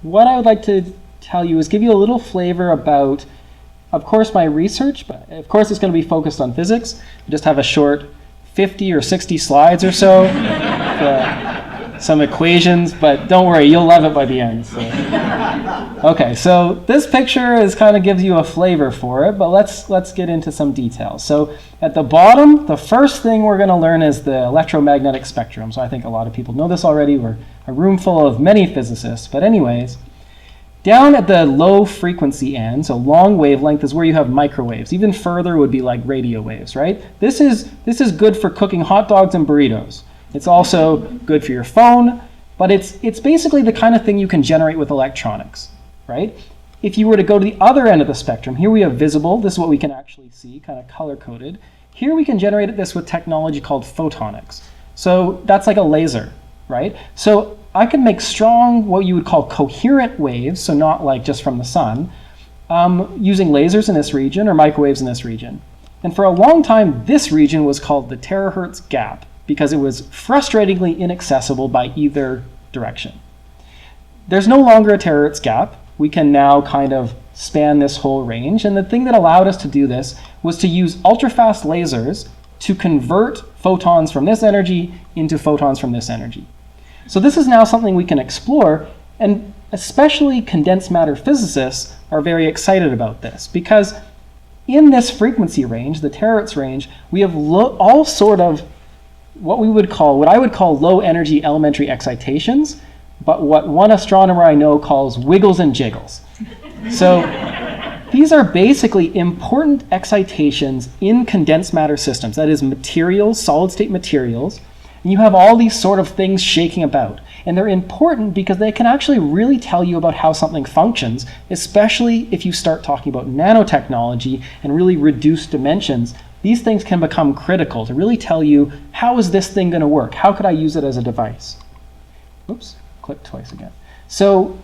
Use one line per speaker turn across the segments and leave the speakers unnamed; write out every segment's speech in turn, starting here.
what I would like to tell you is give you a little flavor about, of course, my research, but of course it's going to be focused on physics. I just have a short 50 or 60 slides or so, some equations, but don't worry, you'll love it by the end. So. Okay, so this picture kind of gives you a flavor for it, but let's get into some details. So at the bottom, the first thing we're going to learn is the electromagnetic spectrum. So I think a lot of people know this already. We're a room full of many physicists, but anyways, down at the low frequency end, so long wavelength, is where you have microwaves. Even further would be like radio waves, right? This is good for cooking hot dogs and burritos. It's also good for your phone, but it's basically the kind of thing you can generate with electronics, right? If you were to go to the other end of the spectrum, here we have visible. This is what we can actually see, kind of color-coded. Here we can generate this with technology called photonics. So that's like a laser, right? So I can make strong, what you would call coherent waves, so not like just from the sun, using lasers in this region or microwaves in this region. And for a long time, this region was called the terahertz gap because it was frustratingly inaccessible by either direction. There's no longer a terahertz gap. We can now kind of span this whole range. And the thing that allowed us to do this was to use ultrafast lasers to convert photons from this energy into photons from this energy. So this is now something we can explore, and especially condensed matter physicists are very excited about this because in this frequency range, the terahertz range, we have all sort of what I would call low energy elementary excitations, but what one astronomer I know calls wiggles and jiggles. So these are basically important excitations in condensed matter systems, that is materials, solid state materials, and you have all these sort of things shaking about. And they're important because they can actually really tell you about how something functions, especially if you start talking about nanotechnology and really reduced dimensions. These things can become critical to really tell you, how is this thing going to work? How could I use it as a device? Oops, click twice again. So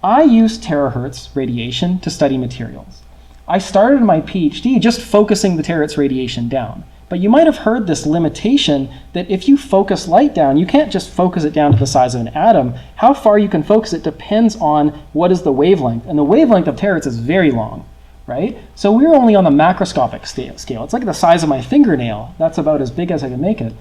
I use terahertz radiation to study materials. I started my PhD just focusing the terahertz radiation down. But you might have heard this limitation that if you focus light down, you can't just focus it down to the size of an atom. How far you can focus it depends on what is the wavelength. And the wavelength of terahertz is very long, right? So we're only on the macroscopic scale. It's like the size of my fingernail. That's about as big as I can make it.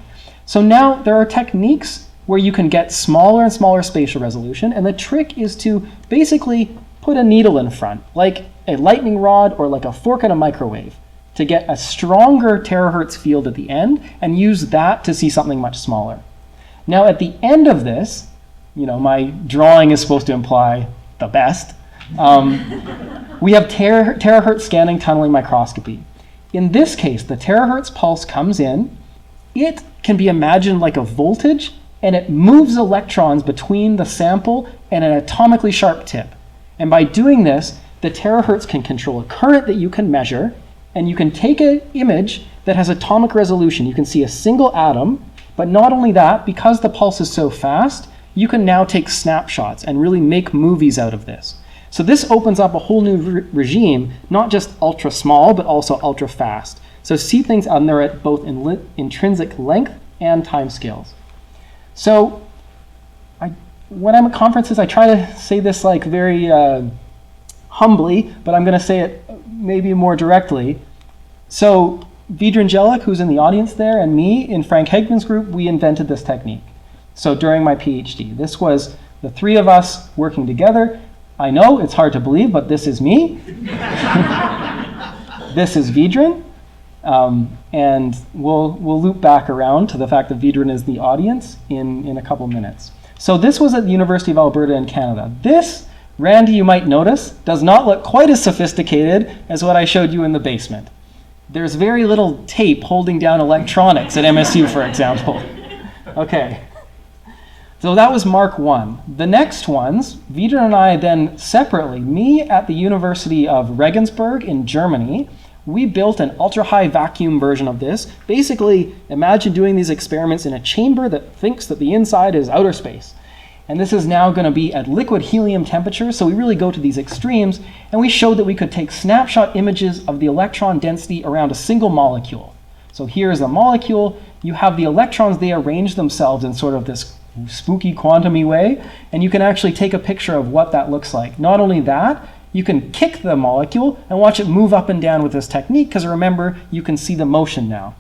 So now there are techniques where you can get smaller and smaller spatial resolution. And the trick is to basically put a needle in front, like a lightning rod or like a fork in a microwave, to get a stronger terahertz field at the end and use that to see something much smaller. Now at the end of this, my drawing is supposed to imply the best. We have terahertz scanning tunneling microscopy. In this case, the terahertz pulse comes in, it can be imagined like a voltage, and it moves electrons between the sample and an atomically sharp tip. And by doing this, the terahertz can control a current that you can measure, and you can take an image that has atomic resolution. You can see a single atom, but not only that, because the pulse is so fast, you can now take snapshots and really make movies out of this. So this opens up a whole new regime, not just ultra small, but also ultra fast. So see things on there at both intrinsic length and time scales. So when I'm at conferences, I try to say this like very humbly, but I'm going to say it maybe more directly. So Vidra Angelic, who's in the audience there, and me in Frank Hegman's group, we invented this technique. So during my PhD, this was the three of us working together. I know it's hard to believe, but this is me. This is Vidran. And we'll loop back around to the fact that Vidran is the audience in a couple minutes. So this was at the University of Alberta in Canada. This, Randy, you might notice, does not look quite as sophisticated as what I showed you in the basement. There's very little tape holding down electronics at MSU, for example. Okay. So that was Mark 1. The next ones, Vidra and I then separately, me at the University of Regensburg in Germany, we built an ultra-high vacuum version of this. Basically, imagine doing these experiments in a chamber that thinks that the inside is outer space. And this is now going to be at liquid helium temperature, so we really go to these extremes, and we showed that we could take snapshot images of the electron density around a single molecule. So here's a molecule. You have the electrons, they arrange themselves in sort of this spooky quantum-y way, and you can actually take a picture of what that looks like. Not only that, you can kick the molecule and watch it move up and down with this technique, because remember, you can see the motion now.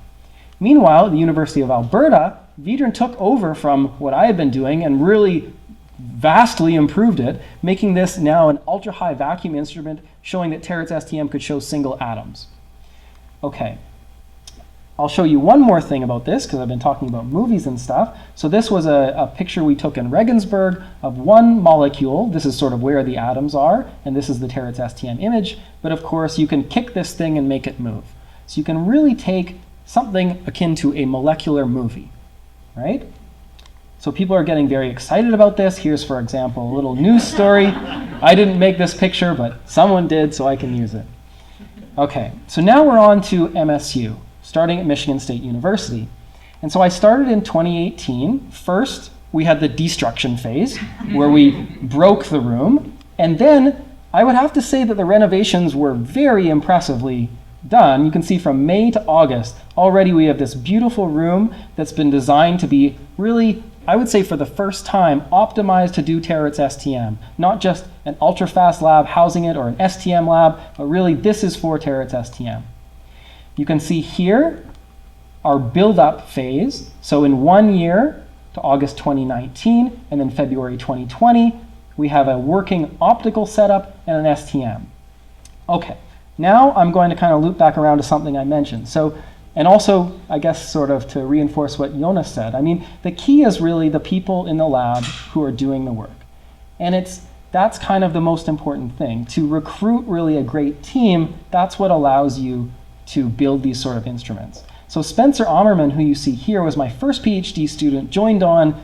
Meanwhile, at the University of Alberta, Vedran took over from what I had been doing and really vastly improved it, making this now an ultra-high vacuum instrument showing that Terahertz STM could show single atoms. Okay, I'll show you one more thing about this, because I've been talking about movies and stuff. So this was a picture we took in Regensburg of one molecule. This is sort of where the atoms are, and this is the Terahertz STM image. But of course, you can kick this thing and make it move. So you can really take something akin to a molecular movie, right? So people are getting very excited about this. Here's, for example, a little news story. I didn't make this picture, but someone did, so I can use it. Okay, so now we're on to MSU, starting at Michigan State University. And so I started in 2018. First, we had the destruction phase, where we broke the room. And then I would have to say that the renovations were very impressively done. You can see from May to August, already we have this beautiful room that's been designed to be really, I would say for the first time, optimized to do Terahertz STM. Not just an Ultrafast lab housing it or an STM lab, but really this is for Terahertz STM. You can see here our build-up phase. So in 1 year, to August 2019, and then February 2020, we have a working optical setup and an STM. Okay. Now I'm going to kind of loop back around to something I mentioned. So, and also, I guess, sort of to reinforce what Jonas said. I mean, the key is really the people in the lab who are doing the work. And that's kind of the most important thing. To recruit really a great team, that's what allows you to build these sort of instruments. So Spencer Ammerman, who you see here, was my first PhD student, joined on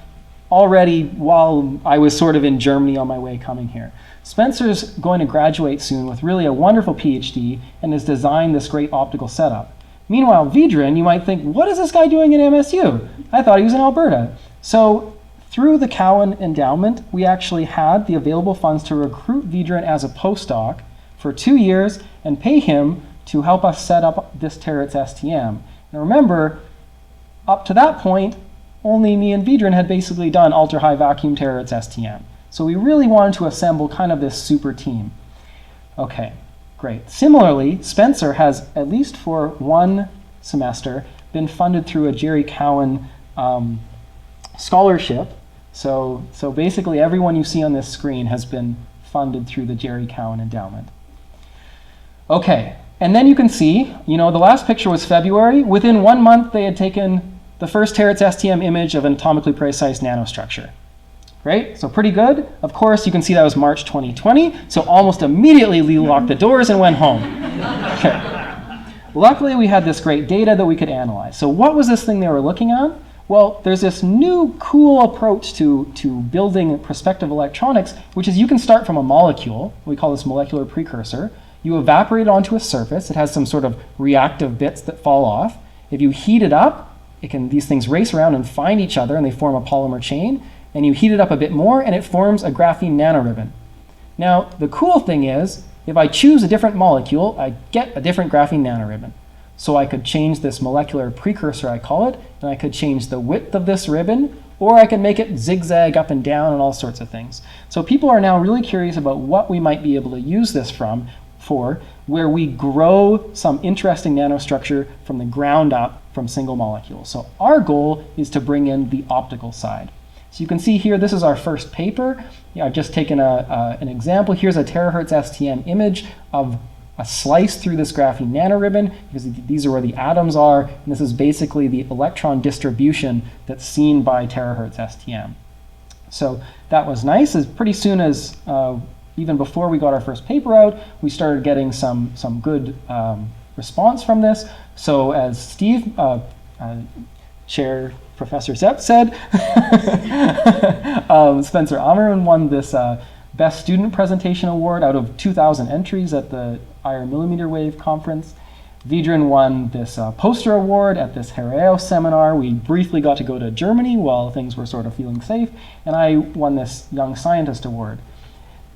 already while I was sort of in Germany on my way coming here. Spencer's going to graduate soon with really a wonderful PhD and has designed this great optical setup. Meanwhile, Vedran, you might think, what is this guy doing at MSU? I thought he was in Alberta. So through the Cowen endowment, we actually had the available funds to recruit Vedran as a postdoc for 2 years and pay him to help us set up this Terahertz STM. Now remember, up to that point, only me and Vedran had basically done ultra-high vacuum Terahertz STM. So we really wanted to assemble kind of this super team. Okay, great. Similarly, Spencer has, at least for 1 semester, been funded through a Jerry Cowen scholarship. So basically everyone you see on this screen has been funded through the Jerry Cowen endowment. Okay, and then you can see, the last picture was February. Within 1 month, they had taken the first Terahertz STM image of an atomically precise nanostructure. Right? So pretty good. Of course, you can see that was March 2020. So almost immediately we locked the doors and went home. Okay. Luckily, we had this great data that we could analyze. So what was this thing they were looking at? Well, there's this new cool approach to building prospective electronics, which is you can start from a molecule. We call this molecular precursor. You evaporate it onto a surface. It has some sort of reactive bits that fall off. If you heat it up, these things race around and find each other, and they form a polymer chain. And you heat it up a bit more, and it forms a graphene nanoribbon. Now, the cool thing is, if I choose a different molecule, I get a different graphene nanoribbon. So I could change this molecular precursor, I call it, and I could change the width of this ribbon, or I could make it zigzag up and down and all sorts of things. So people are now really curious about what we might be able to use this for, where we grow some interesting nanostructure from the ground up from single molecules. So our goal is to bring in the optical side. So you can see here, this is our first paper. I've just taken an example. Here's a terahertz STM image of a slice through this graphene nanoribbon, because these are where the atoms are, and this is basically the electron distribution that's seen by terahertz STM. So that was nice. As pretty soon as, even before we got our first paper out, we started getting some good response from this. So as Steve, Chair Professor Zepp said, Spencer Ammerman won this Best Student Presentation Award out of 2,000 entries at the IR Millimeter Wave Conference. Vedran won this poster award at this Hereo seminar. We briefly got to go to Germany while things were sort of feeling safe, and I won this Young Scientist Award.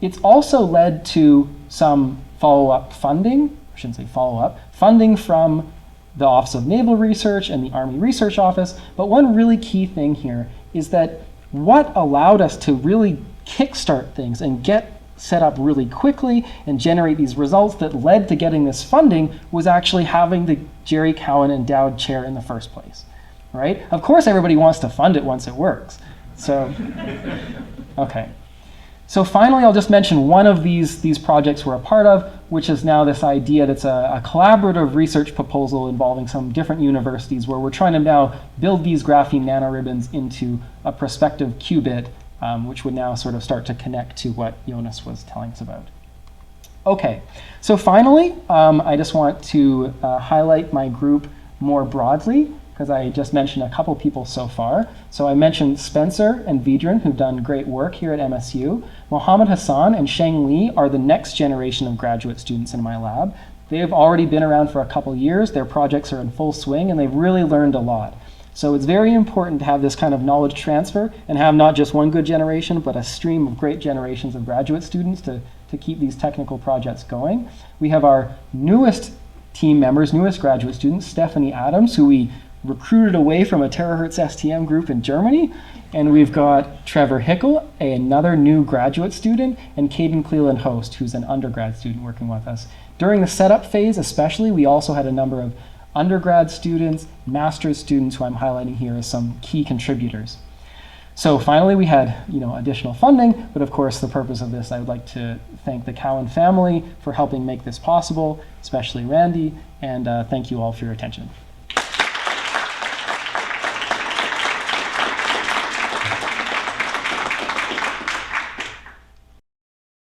It's also led to some follow-up funding, I shouldn't say follow-up, funding from the Office of Naval Research and the Army Research Office. But one really key thing here is that what allowed us to really kickstart things and get set up really quickly and generate these results that led to getting this funding was actually having the Jerry Cowen Endowed Chair in the first place, right? Of course, everybody wants to fund it once it works. So, okay. So finally, I'll just mention one of these projects we're a part of, which is now this idea that's a collaborative research proposal involving some different universities where we're trying to now build these graphene nanoribbons into a prospective qubit, which would now sort of start to connect to what Jonas was telling us about. Okay, so finally, I just want to highlight my group more broadly, because I just mentioned a couple people so far. So I mentioned Spencer and Vidran, who've done great work here at MSU. Mohammed Hassan and Sheng Li are the next generation of graduate students in my lab. They've already been around for a couple years. Their projects are in full swing, and they've really learned a lot. So it's very important to have this kind of knowledge transfer and have not just one good generation, but a stream of great generations of graduate students to keep these technical projects going. We have our newest team members, newest graduate students, Stephanie Adams, who we recruited away from a Terahertz STM group in Germany. And we've got Trevor Hickel, another new graduate student, and Caden Cleland-Host, who's an undergrad student working with us. During the setup phase especially, we also had a number of undergrad students, master's students, who I'm highlighting here as some key contributors. So finally, we had additional funding, but of course the purpose of this, I would like to thank the Cowen family for helping make this possible, especially Randy, and thank you all for your attention.